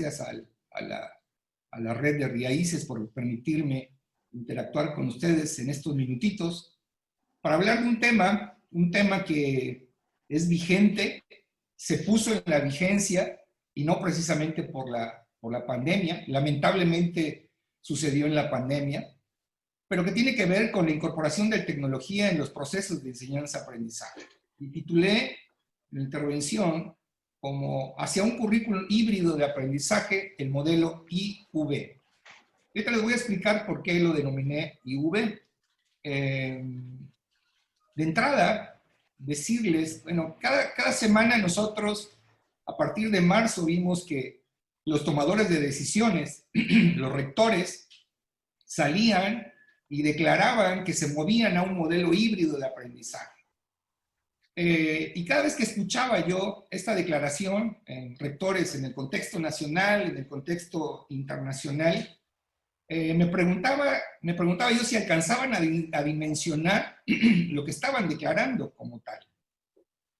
gracias a la red de Riaices por permitirme interactuar con ustedes en estos minutitos para hablar de un tema que es vigente, se puso en la vigencia y no precisamente por la pandemia, lamentablemente sucedió en la pandemia, pero que tiene que ver con la incorporación de tecnología en los procesos de enseñanza-aprendizaje. Y titulé la intervención como hacia un currículum híbrido de aprendizaje, el modelo IV. Ahorita les voy a explicar por qué lo denominé IV. De entrada, decirles, bueno, cada semana nosotros, a partir de marzo, vimos que los tomadores de decisiones, los rectores, salían y declaraban que se movían a un modelo híbrido de aprendizaje. Y cada vez que escuchaba yo esta declaración en rectores en el contexto nacional, en el contexto internacional, me preguntaba yo si alcanzaban a dimensionar lo que estaban declarando como tal.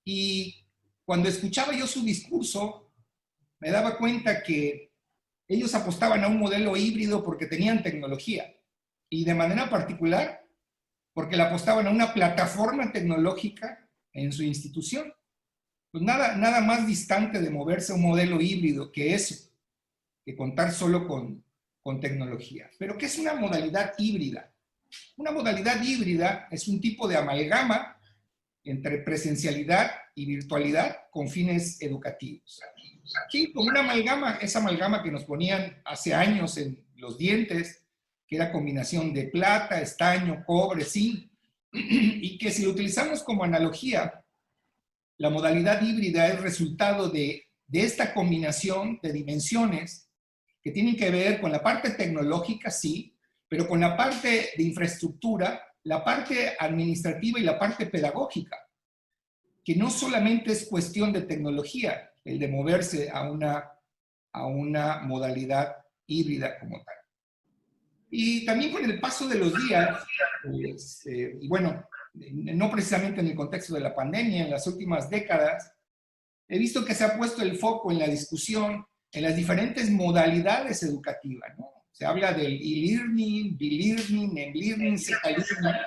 Y cuando escuchaba yo su discurso, me daba cuenta que ellos apostaban a un modelo híbrido porque tenían tecnología, y de manera particular porque le apostaban a una plataforma tecnológica en su institución. Pues nada más distante de moverse a un modelo híbrido que eso, que contar solo con tecnología. Pero ¿qué es una modalidad híbrida? Una modalidad híbrida es un tipo de amalgama entre presencialidad y virtualidad con fines educativos. Aquí, como una amalgama, esa amalgama que nos ponían hace años en los dientes, que era combinación de plata, estaño, cobre, zinc, y que si lo utilizamos como analogía, la modalidad híbrida es resultado de esta combinación de dimensiones que tienen que ver con la parte tecnológica, sí, pero con la parte de infraestructura, la parte administrativa y la parte pedagógica, que no solamente es cuestión de tecnología, el de moverse a una modalidad híbrida como tal. Y también con el paso de los días, pues, y bueno, no precisamente en el contexto de la pandemia, en las últimas décadas, he visto que se ha puesto el foco en la discusión en las diferentes modalidades educativas, ¿no? Se habla del e-learning, b-learning, m-learning, z-learning,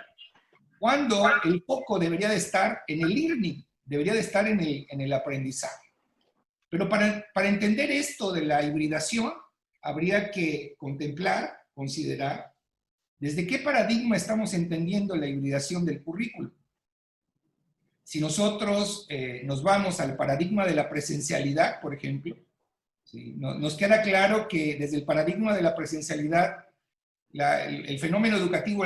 cuando el foco debería de estar en el learning, debería de estar en el aprendizaje. Pero para entender esto de la hibridación, habría que considerar, desde qué paradigma estamos entendiendo la hibridación del currículo. Si nosotros nos vamos al paradigma de la presencialidad, por ejemplo, ¿sí? Nos queda claro que desde el paradigma de la presencialidad, el fenómeno educativo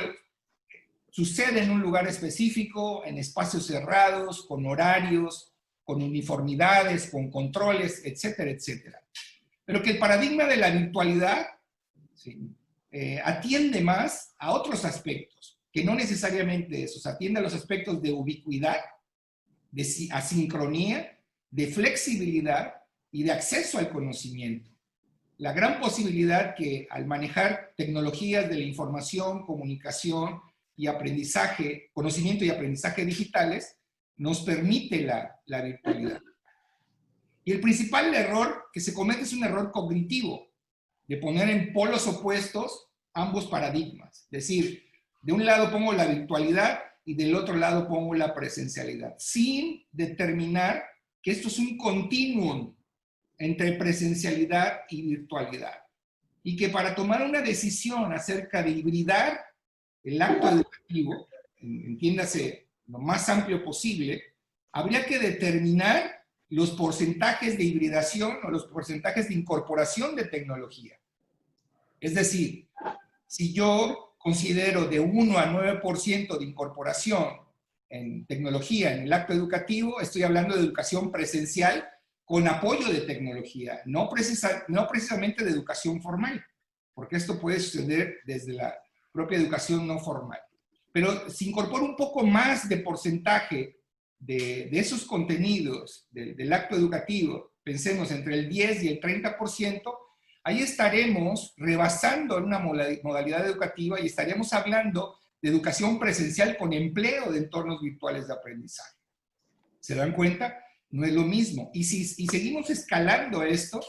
sucede en un lugar específico, en espacios cerrados, con horarios, con uniformidades, con controles, etcétera, etcétera. Pero que el paradigma de la virtualidad, ¿sí?, atiende más a otros aspectos, que no necesariamente esos, atiende a los aspectos de ubicuidad, de asincronía, de flexibilidad y de acceso al conocimiento. La gran posibilidad que al manejar tecnologías de la información, comunicación y aprendizaje, conocimiento y aprendizaje digitales, nos permite la virtualidad. Y el principal error que se comete es un error cognitivo, de poner en polos opuestos ambos paradigmas. Es decir, de un lado pongo la virtualidad y del otro lado pongo la presencialidad, sin determinar que esto es un continuum entre presencialidad y virtualidad. Y que para tomar una decisión acerca de hibridar el acto educativo, entiéndase lo más amplio posible, habría que determinar los porcentajes de hibridación o los porcentajes de incorporación de tecnología. Es decir, si yo considero de 1 a 9% de incorporación en tecnología en el acto educativo, estoy hablando de educación presencial con apoyo de tecnología, no precisamente de educación formal, porque esto puede suceder desde la propia educación no formal. Pero si incorporo un poco más de porcentaje de esos contenidos del acto educativo, pensemos entre el 10 y el 30%, ahí estaremos rebasando una modalidad educativa y estaríamos hablando de educación presencial con empleo de entornos virtuales de aprendizaje. ¿Se dan cuenta? No es lo mismo. Y seguimos escalando esto,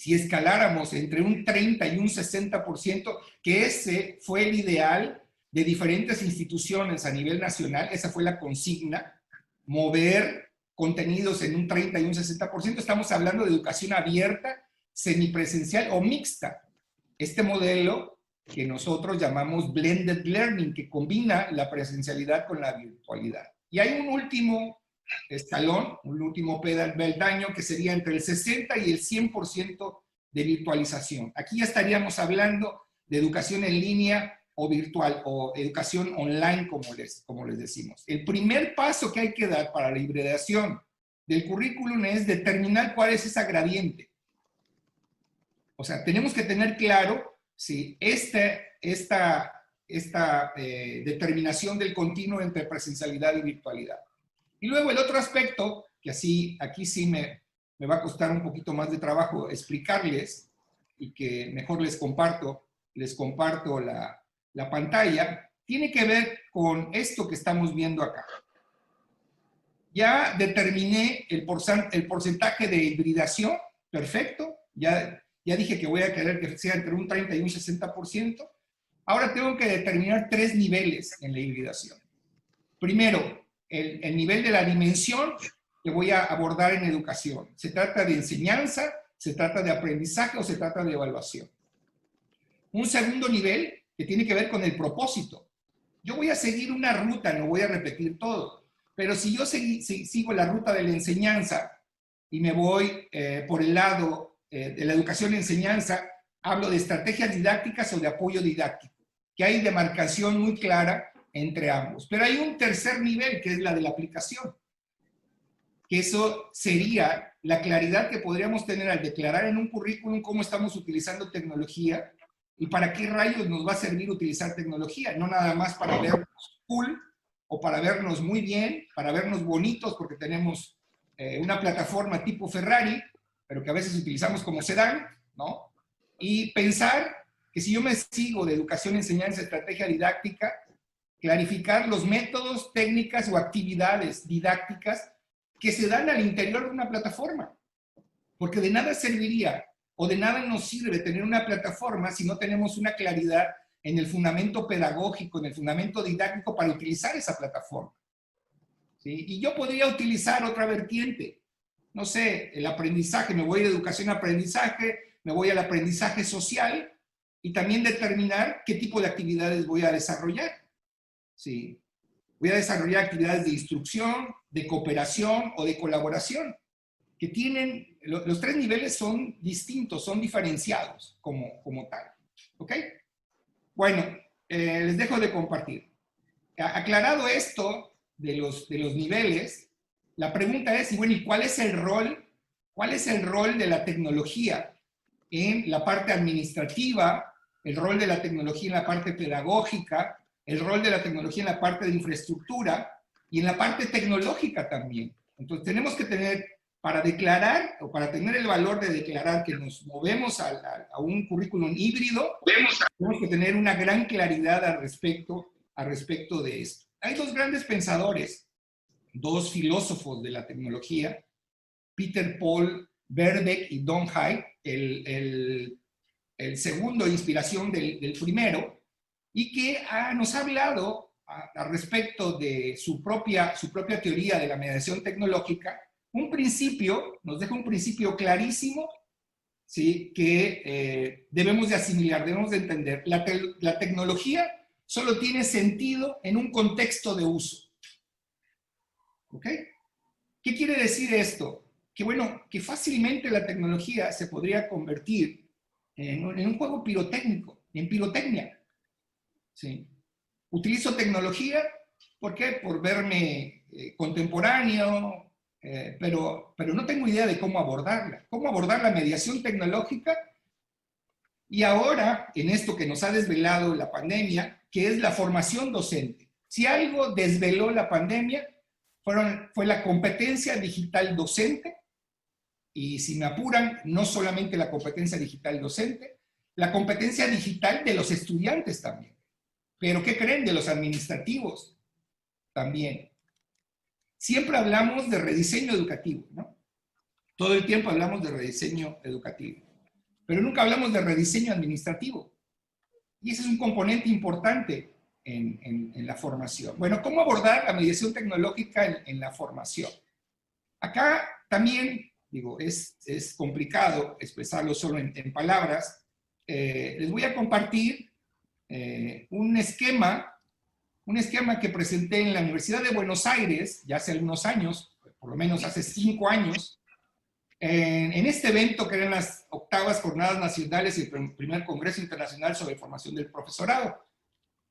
si escaláramos entre un 30 y un 60%, que ese fue el ideal de diferentes instituciones a nivel nacional, esa fue la consigna, mover contenidos en un 30 y un 60%, estamos hablando de educación abierta, semipresencial o mixta. Este modelo que nosotros llamamos blended learning, que combina la presencialidad con la virtualidad. Y hay un último escalón, un último peldaño, que sería entre el 60 y el 100% de virtualización. Aquí ya estaríamos hablando de educación en línea o virtual, o educación online, como les decimos. El primer paso que hay que dar para la hibridación del currículum es determinar cuál es esa gradiente. O sea, tenemos que tener claro si esta determinación del continuo entre presencialidad y virtualidad. Y luego el otro aspecto, que aquí sí me va a costar un poquito más de trabajo explicarles, y que mejor les comparto la pantalla, tiene que ver con esto que estamos viendo acá. Ya determiné el porcentaje de hibridación, perfecto, ya dije que voy a querer que sea entre un 30 y un 60%. Ahora tengo que determinar 3 niveles en la hibridación. Primero, el nivel de la dimensión que voy a abordar en educación. ¿Se trata de enseñanza, se trata de aprendizaje o se trata de evaluación? Un segundo nivel que tiene que ver con el propósito. Yo voy a seguir una ruta, no voy a repetir todo, pero si yo sigo la ruta de la enseñanza y me voy por el lado de la educación y enseñanza, hablo de estrategias didácticas o de apoyo didáctico, que hay demarcación muy clara entre ambos. Pero hay un tercer nivel, que es la de la aplicación, que eso sería la claridad que podríamos tener al declarar en un currículum cómo estamos utilizando tecnología y para qué rayos nos va a servir utilizar tecnología, no nada más para vernos cool o para vernos muy bien, para vernos bonitos porque tenemos una plataforma tipo Ferrari, pero que a veces utilizamos como sedán, ¿no? Y pensar que si yo me sigo de educación, enseñanza, estrategia didáctica, clarificar los métodos, técnicas o actividades didácticas que se dan al interior de una plataforma. Porque de nada serviría o de nada nos sirve tener una plataforma si no tenemos una claridad en el fundamento pedagógico, en el fundamento didáctico para utilizar esa plataforma. ¿Sí? Y yo podría utilizar otra vertiente. No sé, el aprendizaje, me voy de educación a aprendizaje, me voy al aprendizaje social y también determinar qué tipo de actividades voy a desarrollar. ¿Sí? Voy a desarrollar actividades de instrucción, de cooperación o de colaboración, que tienen, los 3 niveles son distintos, son diferenciados como tal. ¿Ok? Bueno, les dejo de compartir. Aclarado esto de los niveles, la pregunta es, bueno, ¿y cuál es el rol? ¿Cuál es el rol de la tecnología en la parte administrativa, el rol de la tecnología en la parte pedagógica, el rol de la tecnología en la parte de infraestructura y en la parte tecnológica también? Entonces tenemos que tener, para declarar o para tener el valor de declarar que nos movemos a un currículum híbrido, tenemos que tener una gran claridad al respecto de esto. Hay 2 grandes pensadores, 2 filósofos de la tecnología, Peter Paul Verbeek y Don Hyde, el segundo inspiración del primero, y que nos ha hablado al respecto de su propia teoría de la mediación tecnológica, nos deja un principio clarísimo, ¿sí? Que debemos de asimilar, debemos de entender. La tecnología solo tiene sentido en un contexto de uso. ¿Ok? ¿Qué quiere decir esto? Que bueno, que fácilmente la tecnología se podría convertir en un juego pirotécnico, en pirotecnia. ¿Sí? Utilizo tecnología, ¿por qué? Por verme contemporáneo, pero no tengo idea de cómo abordarla. ¿Cómo abordar la mediación tecnológica? Y ahora, en esto que nos ha desvelado la pandemia, que es la formación docente. Si algo desveló la pandemia, fue la competencia digital docente, y si me apuran, no solamente la competencia digital docente, la competencia digital de los estudiantes también. Pero ¿qué creen? De los administrativos también. Siempre hablamos de rediseño educativo, ¿no? Todo el tiempo hablamos de rediseño educativo. pero nunca hablamos de rediseño administrativo. Y ese es un componente importante en la formación. Bueno, ¿cómo abordar la mediación tecnológica en la formación? Acá también, digo, es complicado expresarlo solo en palabras. Les voy a compartir un esquema que presenté en la Universidad de Buenos Aires ya hace algunos años, por lo menos hace 5 años, en este evento que eran las 8ª Jornadas Nacionales y el primer Congreso Internacional sobre Formación del Profesorado.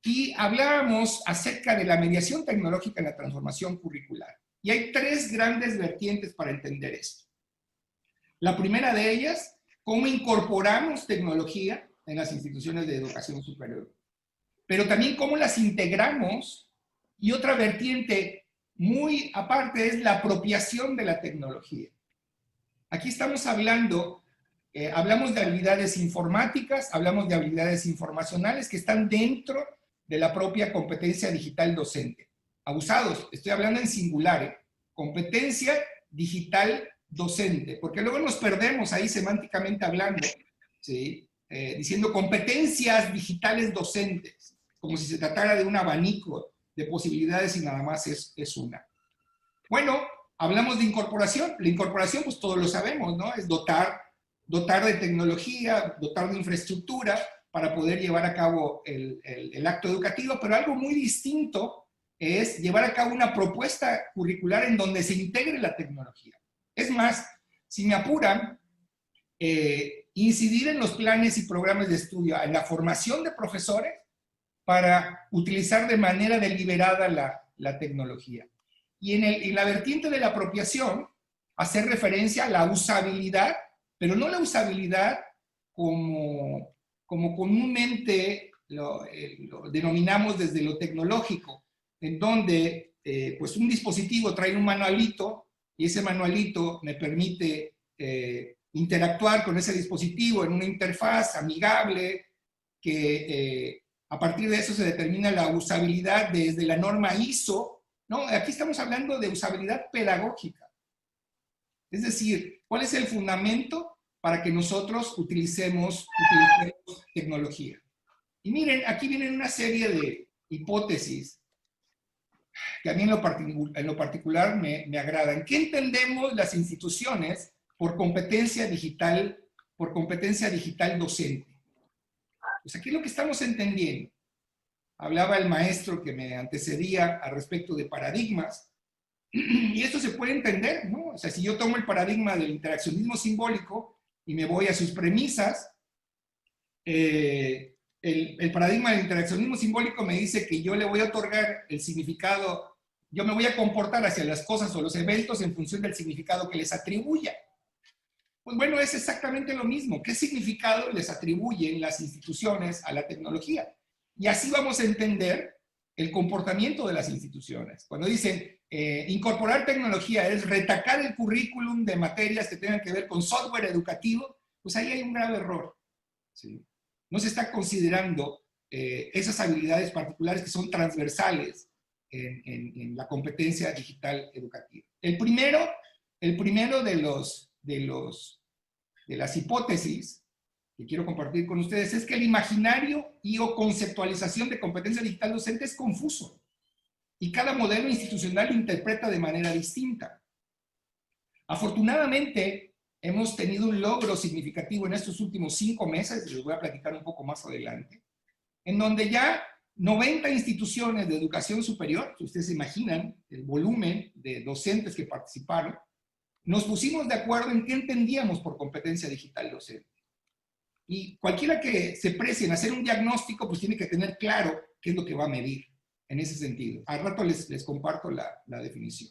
Y hablábamos acerca de la mediación tecnológica en la transformación curricular. Y hay 3 grandes vertientes para entender esto. La primera de ellas, cómo incorporamos tecnología en las instituciones de educación superior, pero también cómo las integramos, y otra vertiente muy aparte es la apropiación de la tecnología. Aquí estamos hablando, hablamos de habilidades informáticas, hablamos de habilidades informacionales que están dentro de la propia competencia digital docente. Abusados, estoy hablando en singular, competencia digital docente, porque luego nos perdemos ahí semánticamente hablando, ¿sí? Diciendo competencias digitales docentes, como si se tratara de un abanico de posibilidades y nada más es una. Bueno, hablamos de incorporación. La incorporación, pues todos lo sabemos, ¿no? Es dotar de tecnología, dotar de infraestructura para poder llevar a cabo el acto educativo, pero algo muy distinto es llevar a cabo una propuesta curricular en donde se integre la tecnología. Es más, si me apuran, incidir en los planes y programas de estudio, en la formación de profesores para utilizar de manera deliberada la tecnología. Y en la vertiente de la apropiación, hacer referencia a la usabilidad, pero no la usabilidad como comúnmente lo denominamos desde lo tecnológico, en donde pues un dispositivo trae un manualito y ese manualito me permite interactuar con ese dispositivo en una interfaz amigable que a partir de eso se determina la usabilidad desde la norma ISO. No, aquí estamos hablando de usabilidad pedagógica. Es decir, ¿cuál es el fundamento para que nosotros utilicemos tecnología? Y miren, aquí vienen una serie de hipótesis que a mí en lo particular me agradan. ¿Qué entendemos las instituciones por competencia digital docente? Pues aquí lo que estamos entendiendo, hablaba el maestro que me antecedía al respecto de paradigmas, y esto se puede entender, ¿no? O sea, si yo tomo el paradigma del interaccionismo simbólico y me voy a sus premisas, el paradigma del interaccionismo simbólico me dice que yo le voy a otorgar el significado, yo me voy a comportar hacia las cosas o los eventos en función del significado que les atribuya. Pues bueno, es exactamente lo mismo. ¿Qué significado les atribuyen las instituciones a la tecnología? Y así vamos a entender el comportamiento de las instituciones. Cuando dicen incorporar tecnología es retacar el currículum de materias que tengan que ver con software educativo, pues ahí hay un grave error, ¿sí? No se está considerando esas habilidades particulares que son transversales en la competencia digital educativa. El primero de las hipótesis que quiero compartir con ustedes es que el imaginario o conceptualización de competencia digital docente es confuso y cada modelo institucional lo interpreta de manera distinta. Afortunadamente, hemos tenido un logro significativo en estos últimos 5 meses, les voy a platicar un poco más adelante, en donde ya 90 instituciones de educación superior, que ustedes se imaginan el volumen de docentes que participaron, nos pusimos de acuerdo en qué entendíamos por competencia digital docente. Y cualquiera que se precie en hacer un diagnóstico, pues tiene que tener claro qué es lo que va a medir en ese sentido. Al rato les comparto la definición.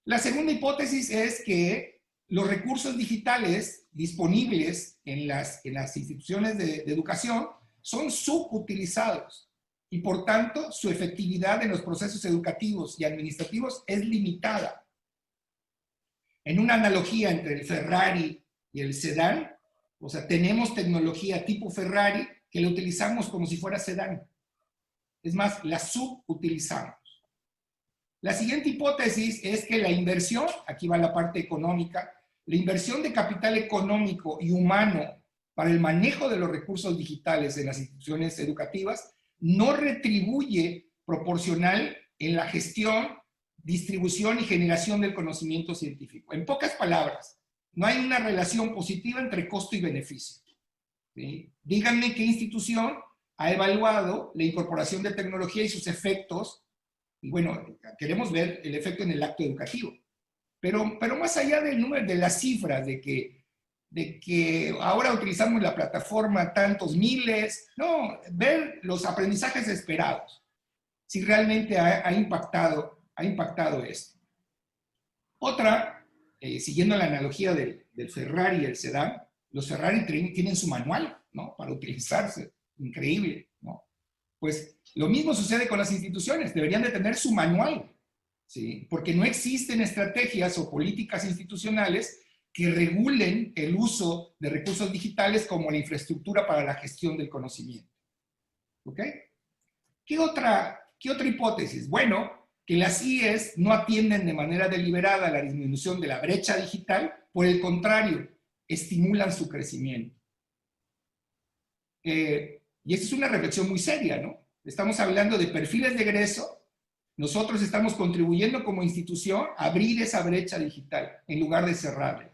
La segunda hipótesis es que los recursos digitales disponibles en las instituciones de educación son subutilizados y por tanto su efectividad en los procesos educativos y administrativos es limitada. En una analogía entre el Ferrari y el sedán, o sea, tenemos tecnología tipo Ferrari que la utilizamos como si fuera sedán. Es más, la subutilizamos. La siguiente hipótesis es que la inversión, aquí va la parte económica, la inversión de capital económico y humano para el manejo de los recursos digitales en las instituciones educativas no retribuye proporcional en la gestión, distribución y generación del conocimiento científico. En pocas palabras, no hay una relación positiva entre costo y beneficio. ¿Sí? Díganme qué institución ha evaluado la incorporación de tecnología y sus efectos. Y bueno, queremos ver el efecto en el acto educativo. Pero más allá del número, de las cifras, de que ahora utilizamos la plataforma tantos miles, no, ver los aprendizajes esperados, si realmente ha impactado esto. Otra, siguiendo la analogía del Ferrari y el sedán, los Ferrari tienen su manual, ¿no? Para utilizarse, increíble, ¿no? Pues lo mismo sucede con las instituciones, deberían de tener su manual, ¿sí? Porque no existen estrategias o políticas institucionales que regulen el uso de recursos digitales como la infraestructura para la gestión del conocimiento. ¿Ok? ¿Qué otra hipótesis? Bueno, que las IES no atienden de manera deliberada a la disminución de la brecha digital, por el contrario, estimulan su crecimiento. Y esa es una reflexión muy seria, ¿no? Estamos hablando de perfiles de egreso. Nosotros estamos contribuyendo como institución a abrir esa brecha digital en lugar de cerrarla.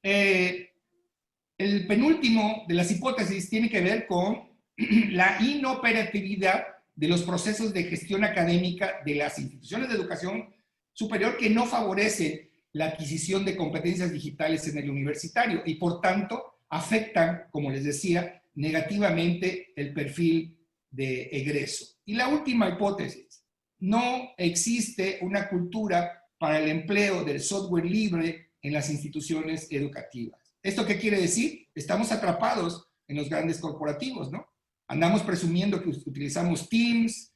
El penúltimo de las hipótesis tiene que ver con la inoperatividad de los procesos de gestión académica de las instituciones de educación superior que no favorecen la adquisición de competencias digitales en el universitario y por tanto afectan, como les decía, negativamente el perfil de egreso. Y la última hipótesis, no existe una cultura para el empleo del software libre en las instituciones educativas. ¿Esto qué quiere decir? Estamos atrapados en los grandes corporativos, ¿no? Andamos presumiendo que utilizamos Teams,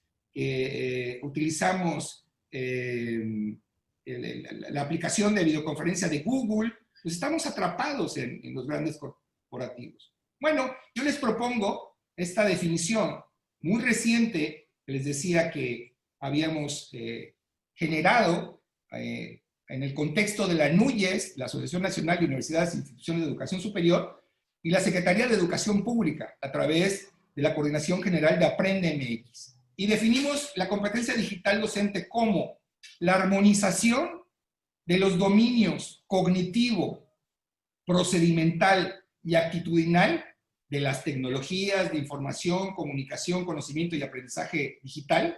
utilizamos la aplicación de videoconferencia de Google, pues estamos atrapados en los grandes corporativos. Bueno, yo les propongo esta definición muy reciente, que les decía que habíamos generado en el contexto de la NUYES, la Asociación Nacional de Universidades e Instituciones de Educación Superior, y la Secretaría de Educación Pública, a través de la Coordinación General de Aprende MX. Y definimos la competencia digital docente como la armonización de los dominios cognitivo, procedimental y actitudinal de las tecnologías de información, comunicación, conocimiento y aprendizaje digital,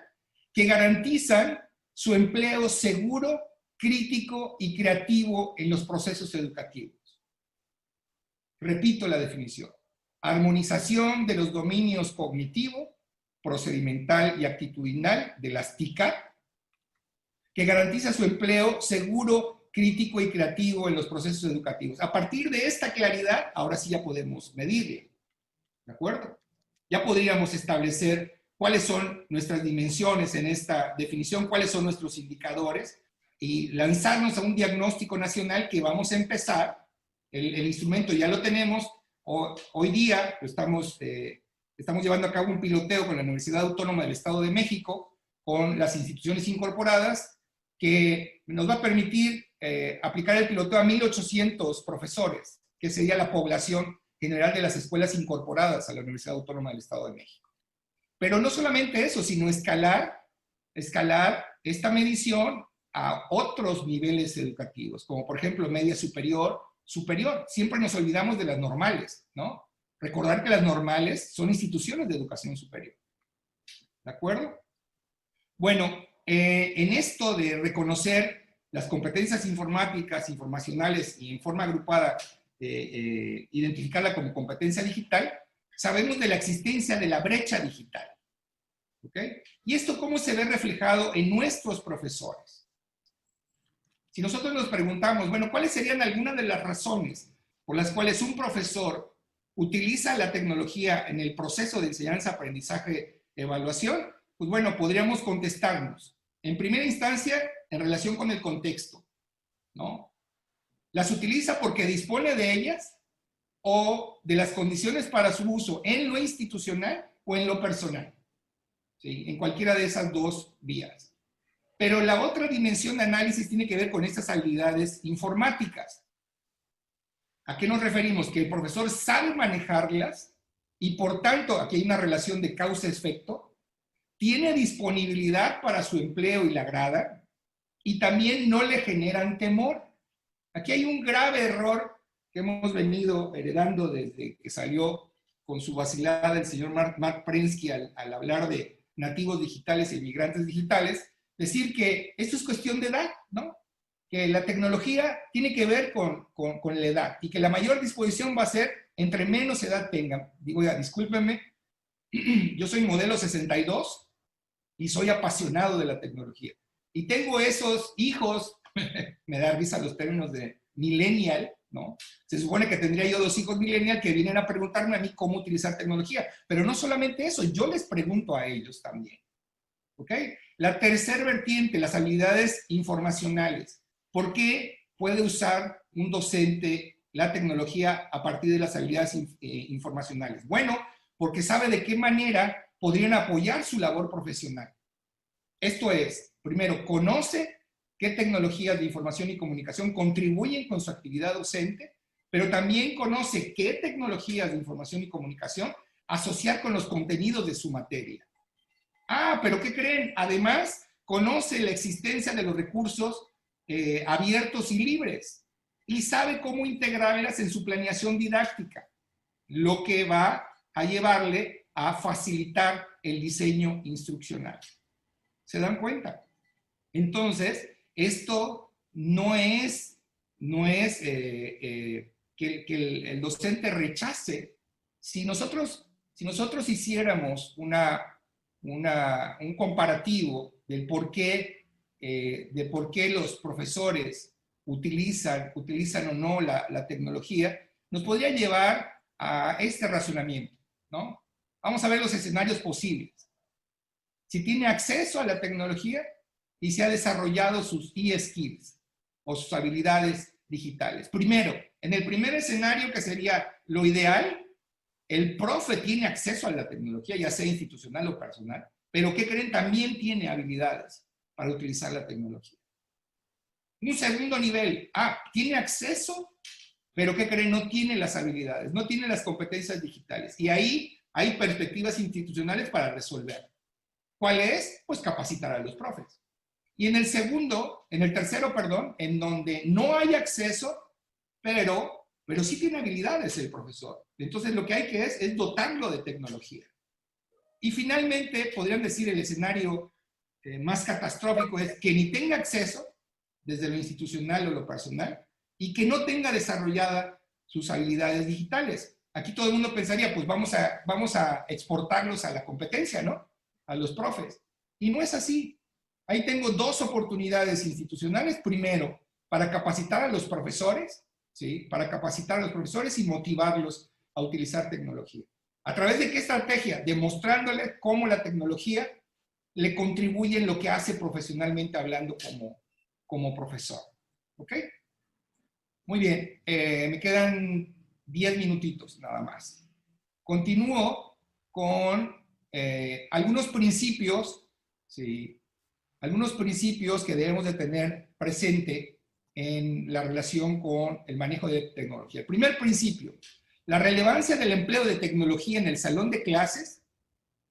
que garantizan su empleo seguro, crítico y creativo en los procesos educativos. Repito la definición. Armonización de los dominios cognitivo, procedimental y actitudinal de las TICAT, que garantiza su empleo seguro, crítico y creativo en los procesos educativos. A partir de esta claridad, ahora sí ya podemos medirle. ¿De acuerdo? Ya podríamos establecer cuáles son nuestras dimensiones en esta definición, cuáles son nuestros indicadores y lanzarnos a un diagnóstico nacional que vamos a empezar. El instrumento ya lo tenemos. Hoy día estamos llevando a cabo un piloteo con la Universidad Autónoma del Estado de México, con las instituciones incorporadas, que nos va a permitir aplicar el piloteo a 1,800 profesores, que sería la población general de las escuelas incorporadas a la Universidad Autónoma del Estado de México. Pero no solamente eso, sino escalar esta medición a otros niveles educativos, como por ejemplo media superior. Siempre nos olvidamos de las normales, ¿no? Recordar que las normales son instituciones de educación superior. ¿De acuerdo? Bueno, en esto de reconocer las competencias informáticas, informacionales y en forma agrupada, identificarla como competencia digital, sabemos de la existencia de la brecha digital. ¿Ok? ¿Y esto cómo se ve reflejado en nuestros profesores? Si nosotros nos preguntamos, bueno, ¿cuáles serían algunas de las razones por las cuales un profesor utiliza la tecnología en el proceso de enseñanza, aprendizaje, evaluación? Pues bueno, podríamos contestarnos. En primera instancia, en relación con el contexto, ¿no? ¿Las utiliza porque dispone de ellas o de las condiciones para su uso en lo institucional o en lo personal? ¿Sí? En cualquiera de esas dos vías. Pero la otra dimensión de análisis tiene que ver con estas habilidades informáticas. ¿A qué nos referimos? Que el profesor sabe manejarlas y por tanto, aquí hay una relación de causa-efecto, tiene disponibilidad para su empleo y la grada y también no le generan temor. Aquí hay un grave error que hemos venido heredando desde que salió con su vacilada el señor Mark Prensky al hablar de nativos digitales e inmigrantes digitales, decir que esto es cuestión de edad, ¿no? Que la tecnología tiene que ver con la edad y que la mayor disposición va a ser entre menos edad tengan. Digo, ya, discúlpenme, yo soy modelo 62 y soy apasionado de la tecnología. Y tengo esos hijos, me da risa los términos de millennial, ¿no? Se supone que tendría yo 2 hijos millennial que vienen a preguntarme a mí cómo utilizar tecnología. Pero no solamente eso, yo les pregunto a ellos también. ¿Ok? La tercera vertiente, las habilidades informacionales. ¿Por qué puede usar un docente la tecnología a partir de las habilidades informacionales? Bueno, porque sabe de qué manera podrían apoyar su labor profesional. Esto es, primero, conoce qué tecnologías de información y comunicación contribuyen con su actividad docente, pero también conoce qué tecnologías de información y comunicación asociar con los contenidos de su materia. Ah, pero ¿qué creen? Además, conoce la existencia de los recursos abiertos y libres y sabe cómo integrarlas en su planeación didáctica, lo que va a llevarle a facilitar el diseño instruccional. ¿Se dan cuenta? Entonces, esto no es que el docente rechace. Si nosotros hiciéramos un comparativo del de por qué los profesores utilizan o no la tecnología, nos podría llevar a este razonamiento, ¿no? Vamos a ver los escenarios posibles. Si tiene acceso a la tecnología y se ha desarrollado sus e-skills o sus habilidades digitales. Primero, en el primer escenario, que sería lo ideal, el profe tiene acceso a la tecnología, ya sea institucional o personal, pero ¿qué creen? También tiene habilidades para utilizar la tecnología. Un segundo nivel, tiene acceso, pero ¿qué creen? No tiene las habilidades, no tiene las competencias digitales. Y ahí hay perspectivas institucionales para resolver. ¿Cuál es? Pues capacitar a los profes. Y en el tercero, en donde no hay acceso, pero sí tiene habilidades el profesor. Entonces lo que hay que es dotarlo de tecnología. Y finalmente, podrían decir el escenario más catastrófico es que ni tenga acceso desde lo institucional o lo personal y que no tenga desarrolladas sus habilidades digitales. Aquí todo el mundo pensaría, pues vamos a exportarlos a la competencia, ¿no? A los profes. Y no es así. Ahí tengo 2 oportunidades institucionales. Primero, para capacitar a los profesores, ¿sí? Para capacitar a los profesores y motivarlos a utilizar tecnología. ¿A través de qué estrategia? Demostrándoles cómo la tecnología le contribuye en lo que hace profesionalmente hablando como profesor. ¿Ok? Muy bien. Me quedan 10 minutitos nada más. Continúo con algunos principios, ¿sí? Algunos principios que debemos de tener presente en la relación con el manejo de tecnología. El primer principio, la relevancia del empleo de tecnología en el salón de clases,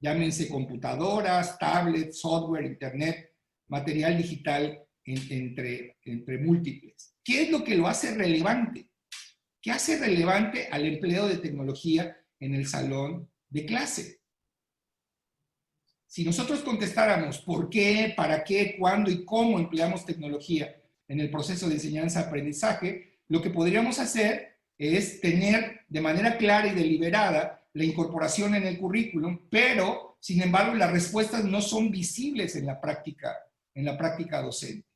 llámense computadoras, tablets, software, internet, material digital, entre múltiples. ¿Qué es lo que lo hace relevante? ¿Qué hace relevante al empleo de tecnología en el salón de clase? Si nosotros contestáramos por qué, para qué, cuándo y cómo empleamos tecnología en el proceso de enseñanza-aprendizaje, lo que podríamos hacer es tener de manera clara y deliberada la incorporación en el currículum, pero, sin embargo, las respuestas no son visibles en la práctica docente.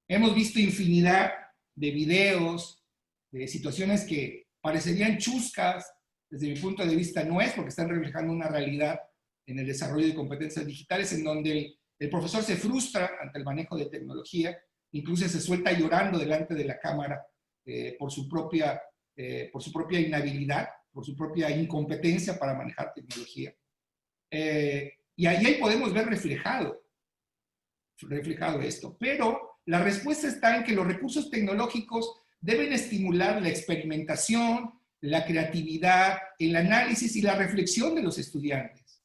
Hemos visto infinidad de videos, de situaciones que parecerían chuscas, desde mi punto de vista no es, porque están reflejando una realidad en el desarrollo de competencias digitales, en donde el profesor se frustra ante el manejo de tecnología, incluso se suelta llorando delante de la cámara por su propia inhabilidad, por su propia incompetencia para manejar tecnología. Y ahí podemos ver reflejado esto, pero la respuesta está en que los recursos tecnológicos deben estimular la experimentación, la creatividad, el análisis y la reflexión de los estudiantes.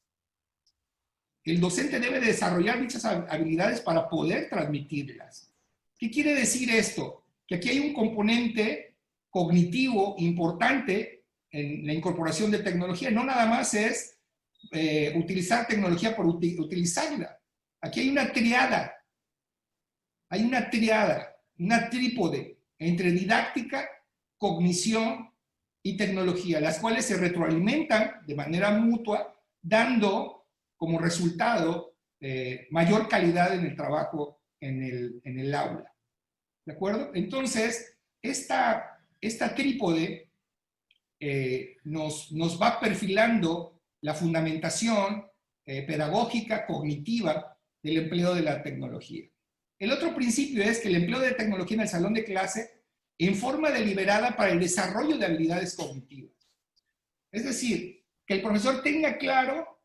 El docente debe desarrollar dichas habilidades para poder transmitirlas. ¿Qué quiere decir esto? Que aquí hay un componente cognitivo importante en la incorporación de tecnología. No nada más es utilizar tecnología por utilizarla. Aquí hay una triada, una trípode entre didáctica, cognición y tecnología, las cuales se retroalimentan de manera mutua, dando como resultado mayor calidad en el trabajo en el aula. ¿De acuerdo? Entonces, esta trípode nos va perfilando la fundamentación pedagógica, cognitiva del empleo de la tecnología. El otro principio es que el empleo de tecnología en el salón de clase en forma deliberada para el desarrollo de habilidades cognitivas. Es decir, que el profesor tenga claro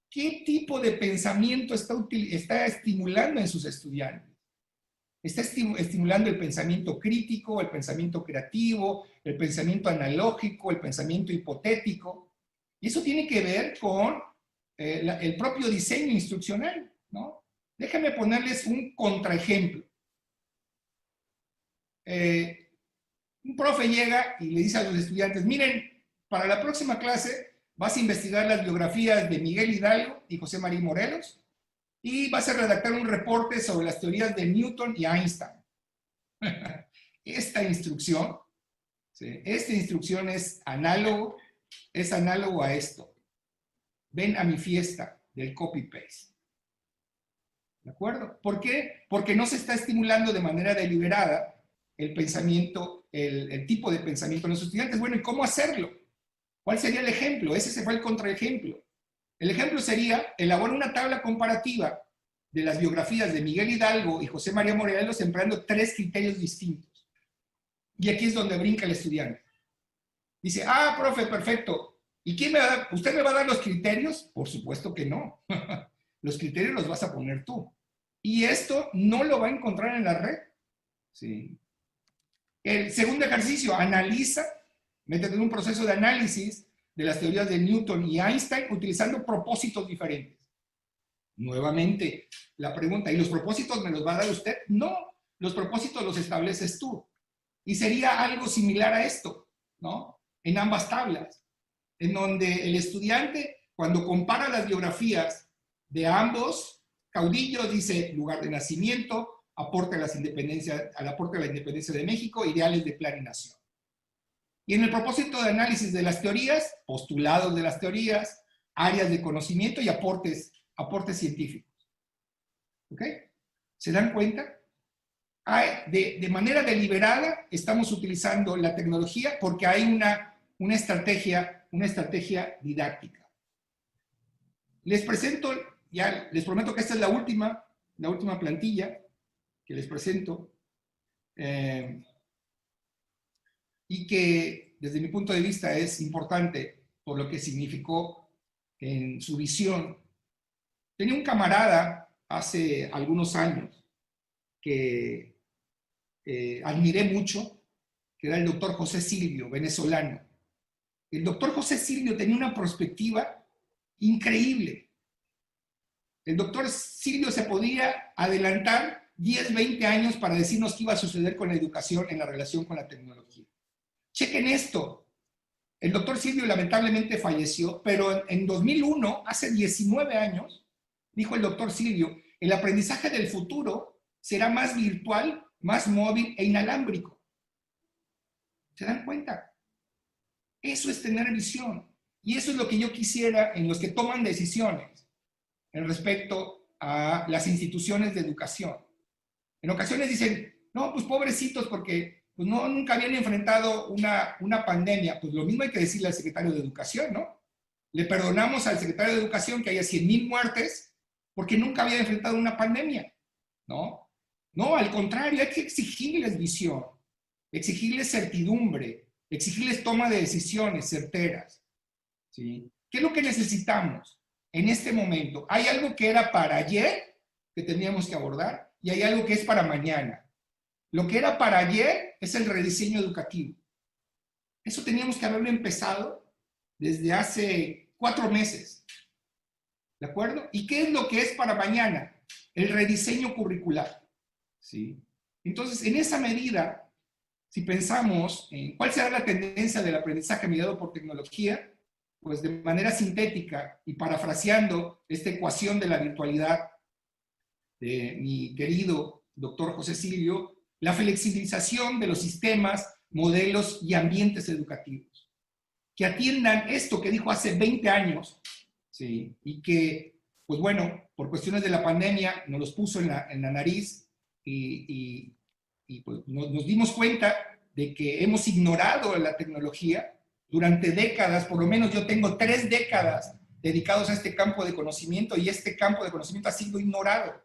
qué tipo de pensamiento está estimulando en sus estudiantes. Está estimulando el pensamiento crítico, el pensamiento creativo, el pensamiento analógico, el pensamiento hipotético. Y eso tiene que ver con el propio diseño instruccional, ¿no? Déjenme ponerles un contraejemplo. Un profe llega y le dice a los estudiantes, miren, para la próxima clase vas a investigar las biografías de Miguel Hidalgo y José María Morelos y vas a redactar un reporte sobre las teorías de Newton y Einstein. Esta instrucción, ¿sí? Esta instrucción es análogo a esto. Ven a mi fiesta del copy-paste. ¿De acuerdo? ¿Por qué? Porque no se está estimulando de manera deliberada el pensamiento, el tipo de pensamiento de los estudiantes. Bueno, ¿y cómo hacerlo? ¿Cuál sería el ejemplo? Ese fue el contraejemplo. El ejemplo sería elaborar una tabla comparativa de las biografías de Miguel Hidalgo y José María Morelos empleando 3 criterios distintos. Y aquí es donde brinca el estudiante. Dice, profe, perfecto. ¿Y quién me va a dar? ¿Usted me va a dar los criterios? Por supuesto que no. Los criterios los vas a poner tú. Y esto no lo va a encontrar en la red. ¿Sí? El segundo ejercicio, analiza, métete en un proceso de análisis de las teorías de Newton y Einstein utilizando propósitos diferentes. Nuevamente, la pregunta, ¿y los propósitos me los va a dar usted? No, los propósitos los estableces tú. Y sería algo similar a esto, ¿no? En ambas tablas, en donde el estudiante, cuando compara las biografías de ambos caudillos, dice lugar de nacimiento, aporte a la independencia de México, ideales de plan y nación. Y en el propósito de análisis de las teorías, postulados de las teorías, áreas de conocimiento y aportes científicos. ¿Ok? ¿Se dan cuenta? De manera deliberada estamos utilizando la tecnología porque hay una estrategia didáctica. Les presento, ya les prometo que esta es la última plantilla que les presento, y que desde mi punto de vista es importante por lo que significó en su visión. Tenía un camarada hace algunos años que admiré mucho, que era el doctor José Silvio, venezolano. El doctor José Silvio tenía una perspectiva increíble. El doctor Silvio se podía adelantar 10, 20 años para decirnos qué iba a suceder con la educación en la relación con la tecnología. Chequen esto. El doctor Silvio lamentablemente falleció, pero en 2001, hace 19 años, dijo el doctor Silvio, el aprendizaje del futuro será más virtual, más móvil e inalámbrico. ¿Se dan cuenta? Eso es tener visión. Y eso es lo que yo quisiera en los que toman decisiones en respecto a las instituciones de educación. En ocasiones dicen, no, pues pobrecitos porque pues nunca habían enfrentado una pandemia. Pues lo mismo hay que decirle al secretario de Educación, ¿no? Le perdonamos al secretario de Educación que haya 100,000 muertes porque nunca había enfrentado una pandemia, ¿no? No, al contrario, hay que exigirles visión, exigirles certidumbre, exigirles toma de decisiones certeras, ¿sí? ¿Qué es lo que necesitamos en este momento? Hay algo que era para ayer que teníamos que abordar y hay algo que es para mañana. Lo que era para ayer es el rediseño educativo. Eso teníamos que haberlo empezado desde hace 4 meses. ¿De acuerdo? ¿Y qué es lo que es para mañana? El rediseño curricular. ¿Sí? Entonces, en esa medida, si pensamos en cuál será la tendencia del aprendizaje mediado por tecnología, pues de manera sintética y parafraseando esta ecuación de la virtualidad de mi querido doctor José Silvio, la flexibilización de los sistemas, modelos y ambientes educativos, que atiendan esto que dijo hace 20 años, ¿sí? Y que, pues bueno, por cuestiones de la pandemia nos los puso en la nariz y pues nos dimos cuenta de que hemos ignorado la tecnología durante décadas. Por lo menos yo tengo 3 décadas dedicados a este campo de conocimiento y este campo de conocimiento ha sido ignorado.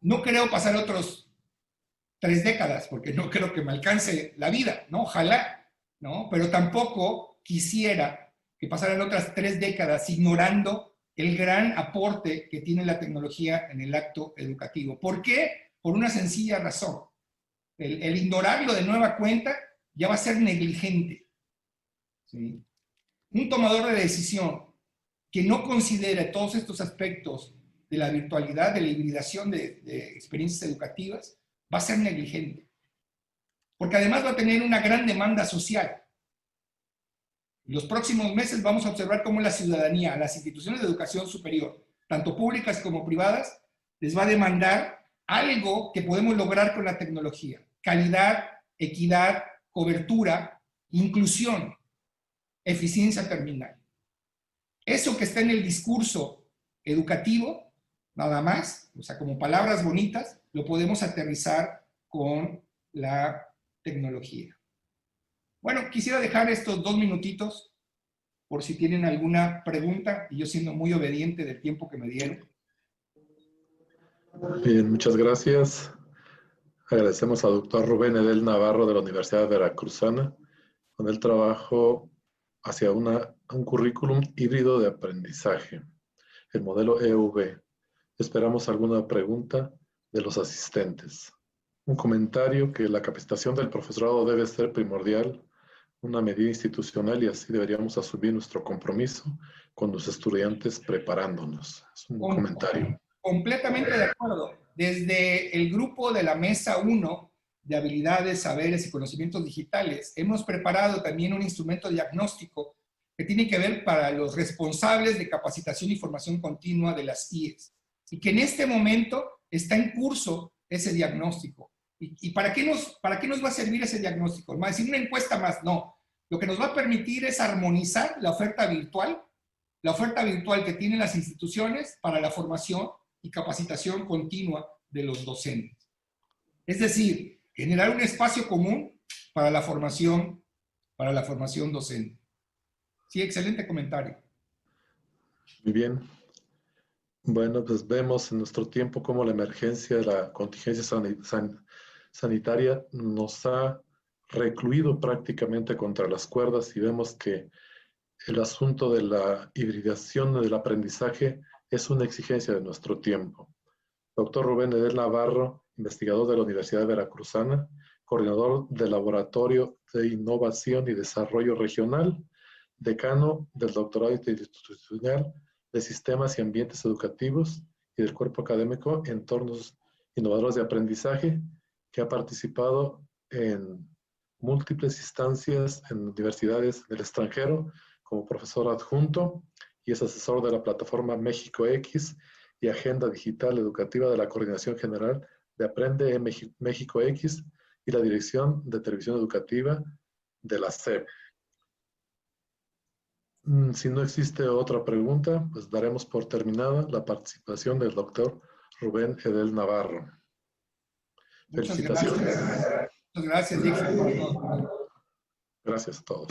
No creo pasar otros 3 décadas, porque no creo que me alcance la vida, ¿no? Ojalá, ¿no? Pero tampoco quisiera que pasaran otras 3 décadas ignorando el gran aporte que tiene la tecnología en el acto educativo. ¿Por qué? Por una sencilla razón. El ignorarlo de nueva cuenta ya va a ser negligente. ¿Sí? Un tomador de decisión que no considere todos estos aspectos de la virtualidad, de la hibridación de experiencias educativas, va a ser negligente. Porque además va a tener una gran demanda social. En los próximos meses vamos a observar cómo la ciudadanía, las instituciones de educación superior, tanto públicas como privadas, les va a demandar algo que podemos lograr con la tecnología. Calidad, equidad, cobertura, inclusión, eficiencia terminal. Eso que está en el discurso educativo, nada más, o sea, como palabras bonitas, lo podemos aterrizar con la tecnología. Bueno, quisiera dejar estos 2 minutitos por si tienen alguna pregunta, y yo siendo muy obediente del tiempo que me dieron. Bien, muchas gracias. Agradecemos al doctor Rubén Edel Navarro de la Universidad Veracruzana. Con el trabajo hacia un currículum híbrido de aprendizaje, el modelo EUV. Esperamos alguna pregunta de los asistentes. Un comentario que la capacitación del profesorado debe ser primordial, una medida institucional, y así deberíamos asumir nuestro compromiso con los estudiantes preparándonos. Es un comentario. Completamente de acuerdo. Desde el grupo de la Mesa 1 de habilidades, saberes y conocimientos digitales, hemos preparado también un instrumento diagnóstico que tiene que ver para los responsables de capacitación y formación continua de las IES, y que en este momento está en curso ese diagnóstico. ¿Y para qué nos va a servir ese diagnóstico? ¿Va a decir una encuesta más? No. Lo que nos va a permitir es armonizar la oferta virtual que tienen las instituciones para la formación y capacitación continua de los docentes. Es decir, generar un espacio común para la formación docente. Sí, excelente comentario. Muy bien. Bueno, pues vemos en nuestro tiempo cómo la emergencia de la contingencia sanitaria nos ha recluido prácticamente contra las cuerdas, y vemos que el asunto de la hibridación del aprendizaje es una exigencia de nuestro tiempo. Doctor Rubén Edel Navarro, investigador de la Universidad Veracruzana, coordinador del Laboratorio de Innovación y Desarrollo Regional, decano del Doctorado Interinstitucional de Sistemas y Ambientes Educativos y del Cuerpo Académico Entornos Innovadores de Aprendizaje, que ha participado en múltiples instancias en universidades del extranjero como profesor adjunto, y es asesor de la plataforma México X y Agenda Digital Educativa de la Coordinación General de Aprende en México X y la Dirección de Televisión Educativa de la SEP. Si no existe otra pregunta, pues daremos por terminada la participación del doctor Rubén Edel Navarro. Felicitaciones. Muchas gracias, Dixon. Gracias a todos.